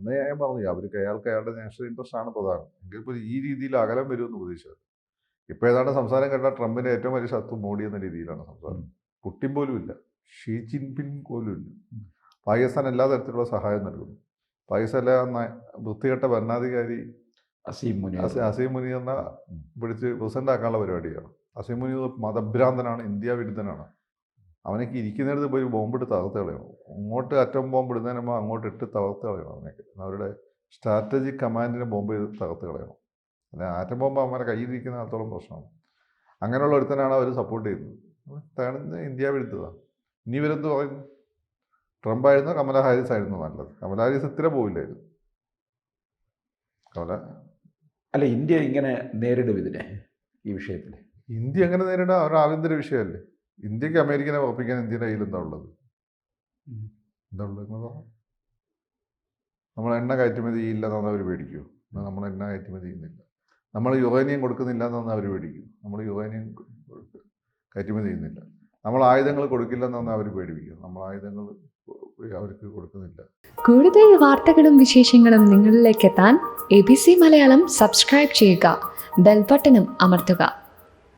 അന്ന് ഞാൻ പറഞ്ഞു അയാൾക്ക് അയാളുടെ നാഷണൽ ഇൻട്രസ്റ്റ് ആണ് പ്രധാനം. എങ്കിൽ ഇപ്പോൾ ഈ രീതിയിൽ അകലം വരുമെന്ന് പ്രതീക്ഷിച്ചത്. ഇപ്പോൾ ഏതാണ്ട് സംസാരം കേട്ടാൽ ട്രംപിൻ്റെ ഏറ്റവും വലിയ ശത്രു മോഡി എന്ന രീതിയിലാണ് സംസാരം. പുടിൻ പോലും ഇല്ല, ഷീ ജിൻപിങ് പോലും ഇല്ല. പാകിസ്ഥാൻ എല്ലാ തരത്തിലുള്ള സഹായം നൽകുന്നു. പാകിസ്ഥാനിലെ വൃത്തികെട്ട ഭരണാധികാരി അസീം മുനീറിനെ പിടിച്ച് പ്രസിഡന്റ് ആക്കാനുള്ള പരിപാടിയാണ്. അസീം മുനീർ മതഭ്രാന്തനാണ്, ഇന്ത്യ വിരുദ്ധനാണ്. അവനൊക്കെ ഇരിക്കുന്നിടത്ത് പോയി ബോംബിട്ട് തകർത്ത് കളയണം. അങ്ങോട്ട് അറ്റം ബോംബ് ഇടുന്നതിന് മുമ്പ് അങ്ങോട്ട് ഇട്ട് തകർത്ത് കളയണം. അവനൊക്കെ അവരുടെ സ്ട്രാറ്റജിക് കമാൻഡിനെ ബോംബ് ചെയ്ത് തകർത്ത് കളയണം. അല്ലെ ആറ്റം ബോംബ് അവന്മാരെ കയ്യിലിരിക്കുന്ന അത്രത്തോളം പ്രശ്നമാണ്. അങ്ങനെയുള്ള ഒരുത്തനാണ് അവർ സപ്പോർട്ട് ചെയ്യുന്നത്. തകർന്ന് ഇന്ത്യ വിരുദ്ധതാണ്. ഇനി ഇവരെന്ത് പറയുന്നു? ട്രംപ് ആയിരുന്നു കമല ഹാരിസ് ആയിരുന്നു നല്ലത്. കമല ഹാരിസ് ഇത്ര പോയില്ലായിരുന്നു. അല്ല, ഇന്ത്യ ഇങ്ങനെ നേരിടും ഇതിനെ? ഈ വിഷയത്തിൽ ഇന്ത്യ എങ്ങനെ നേരിടാം? അവരുടെ ആഭ്യന്തര വിഷയമല്ലേ. ഇന്ത്യക്ക് അമേരിക്കനെ ഉറപ്പിക്കാൻ ഇന്ത്യയുടെ കയ്യിൽ എന്താ ഉള്ളത്? നമ്മൾ എണ്ണ കയറ്റുമതി ചെയ്യില്ലെന്നാണ് അവർ പേടിക്കുമോ? നമ്മൾ എണ്ണ കയറ്റുമതി ചെയ്യുന്നില്ല. നമ്മൾ യുറേനിയം കൊടുക്കുന്നില്ല എന്നാണ് അവർ പേടിക്കും. നമ്മൾ യുറേനിയം കയറ്റുമതി ചെയ്യുന്നില്ല. നമ്മൾ ആയുധങ്ങൾ കൊടുക്കില്ലെന്നാണ് അവർ പേടിപ്പിക്കും. നമ്മൾ ആയുധങ്ങൾ അവർക്ക് കൊടുക്കുന്നില്ല. കൂടുതൽ വാർത്തകളും വിശേഷങ്ങളും നിങ്ങളിലേക്ക് എത്താൻ ABC മലയാളം സബ്സ്ക്രൈബ് ചെയ്യുക, ബെൽ ബട്ടണും അമർത്തുക.